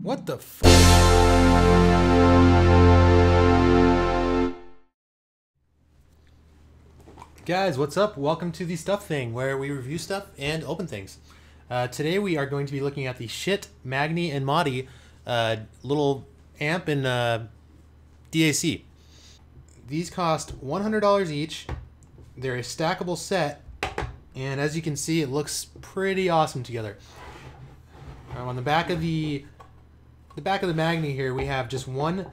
What the f? Guys, what's up? Welcome to the Stuff Thing, where we review stuff and open things. Today we are going to be looking at the Schiit Magni and Modi little amp and DAC. These cost $100 each. They're a stackable set, and as you can see, it looks pretty awesome together. On the back of the Magni here, we have just one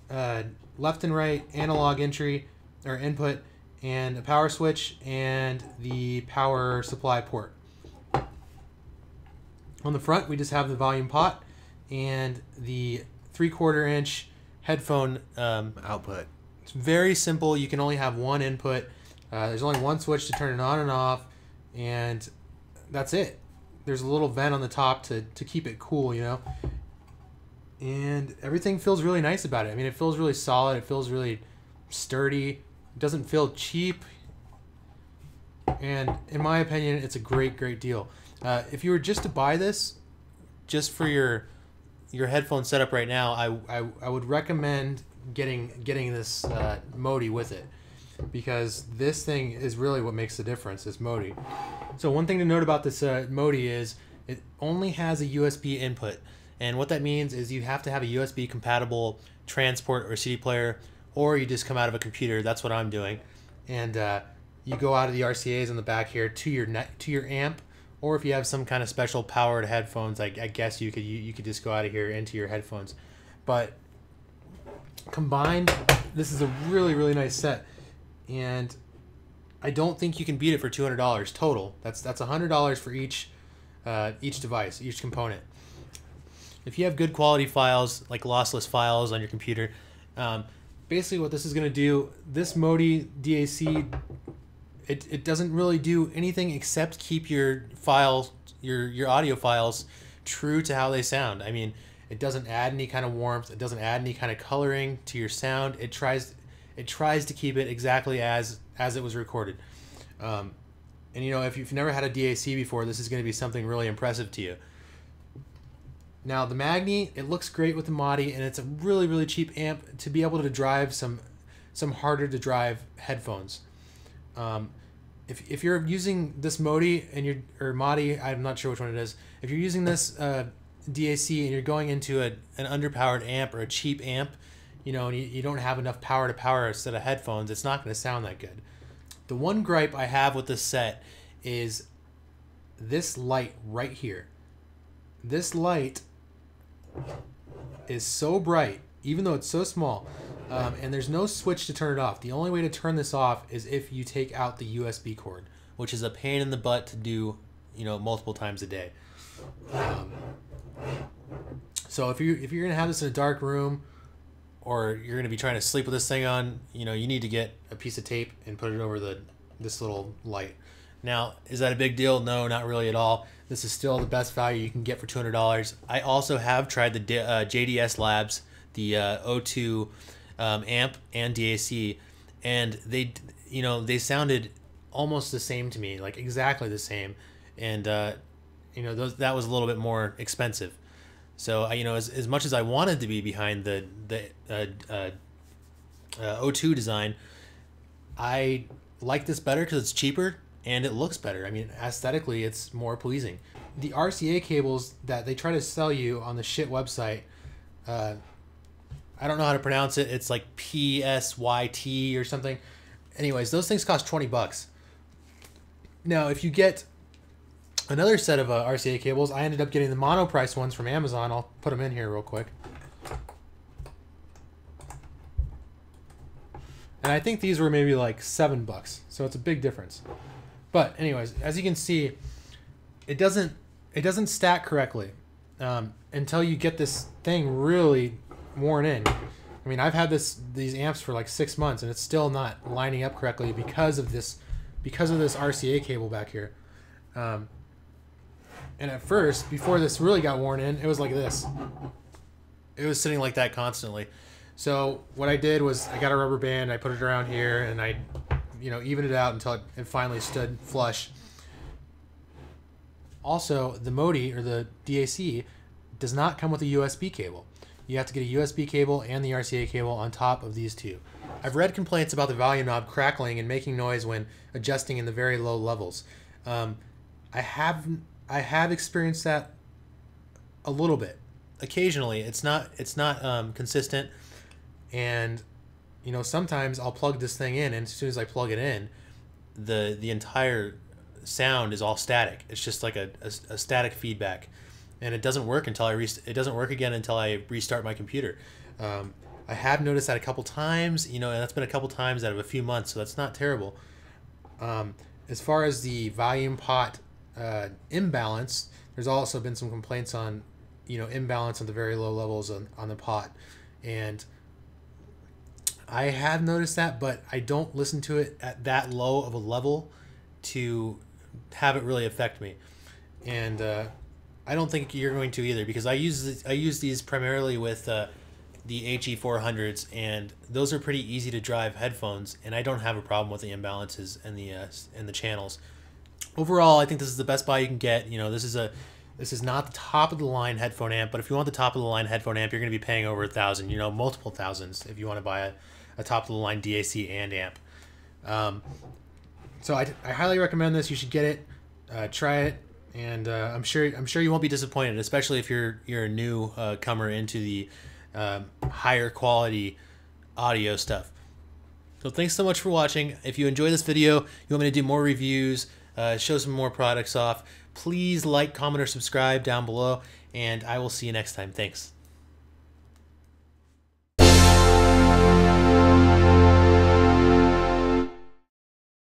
left and right analog entry or input, and a power switch and the power supply port. On the front, we just have the volume pot and the 3/4 inch headphone output. It's very simple. You can only have one input. There's only one switch to turn it on and off, and that's it. There's a little vent on the top to keep it cool, you know. And everything feels really nice about it. I mean, it feels really solid. It feels really sturdy. It doesn't feel cheap. And in my opinion, it's a great deal. If you were just to buy this, just for your headphone setup right now, I would recommend getting this Modi with it, because this thing is really what makes the difference. This Modi. So one thing to note about this Modi is it only has a USB input. And what that means is you have to have a USB compatible transport or CD player, or you just come out of a computer. That's what I'm doing. And you go out of the RCAs on the back here to your amp, or if you have some kind of special powered headphones, I guess you could just go out of here into your headphones. But combined, this is a really nice set, and I don't think you can beat it for $200 total. That's $100 for each device, each component. If you have good quality files, like lossless files on your computer, basically what this is going to do, this Modi DAC, it doesn't really do anything except keep your files, your audio files, true to how they sound. I mean, it doesn't add any kind of warmth. It doesn't add any kind of coloring to your sound. It tries to keep it exactly as it was recorded. And you know, if you've never had a DAC before, this is going to be something really impressive to you. Now the Magni, it looks great with the Modi, and it's a really cheap amp to be able to drive some harder to drive headphones. If you're using this Modi or Modi, I'm not sure which one it is. If you're using this DAC and you're going into an underpowered amp or a cheap amp, you know, and you don't have enough power to power a set of headphones, it's not going to sound that good. The one gripe I have with this set is this light right here. This light is so bright, even though it's so small, and there's no switch to turn it off. The only way to turn this off is if you take out the USB cord, which is a pain in the butt to do, you know, multiple times a day. So if you're gonna have this in a dark room, or you're gonna be trying to sleep with this thing on, you know, you need to get a piece of tape and put it over this little light. Now, is that a big deal? No, not really at all. This is still the best value you can get for $200. I also have tried the JDS Labs, the O2 amp and DAC, and they sounded almost the same to me, like exactly the same. And you know, that was a little bit more expensive. So you know, as much as I wanted to be behind the O2 design, I like this better because it's cheaper and it looks better. I mean, aesthetically, it's more pleasing. The RCA cables that they try to sell you on the Schiit website, I don't know how to pronounce it. It's like PSYT or something. Anyways, those things cost 20 bucks. Now, if you get another set of RCA cables, I ended up getting the mono price ones from Amazon. I'll put them in here real quick. And I think these were maybe like 7 bucks. So it's a big difference. But anyways, as you can see, it doesn't stack correctly until you get this thing really worn in. I mean, I've had these amps for like 6 months, and it's still not lining up correctly because of this RCA cable back here. And at first, before this really got worn in, it was like this. It was sitting like that constantly. So what I did was I got a rubber band, I put it around here, and I, you know, evened it out until it finally stood flush. Also, the Modi, or the DAC, does not come with a USB cable. You have to get a USB cable and the RCA cable on top of these two. I've read complaints about the volume knob crackling and making noise when adjusting in the very low levels. I have experienced that a little bit. Occasionally, it's not consistent, and you know, sometimes I'll plug this thing in, and as soon as I plug it in, the entire sound is all static. It's just like a static feedback, and it doesn't work until it doesn't work again until I restart my computer. I have noticed that a couple times, you know, and that's been a couple times out of a few months, so that's not terrible. As far as the volume pot imbalance, there's also been some complaints on, you know, imbalance at the very low levels on the pot, and I have noticed that, but I don't listen to it at that low of a level to have it really affect me, and I don't think you're going to either, because I use these primarily with the HE400s, and those are pretty easy to drive headphones, and I don't have a problem with the imbalances and the channels. Overall, I think this is the best buy you can get. You know, this is not the top of the line headphone amp, but if you want the top of the line headphone amp, you're going to be paying over $1,000, you know, multiple thousands if you want to buy a top of the line DAC and amp. So I highly recommend this. You should get it, try it, and I'm sure you won't be disappointed, especially if you're a new comer into the higher quality audio stuff. So thanks so much for watching. If you enjoy this video, you want me to do more reviews, show some more products off, please like, comment, or subscribe down below, and I will see you next time. Thanks.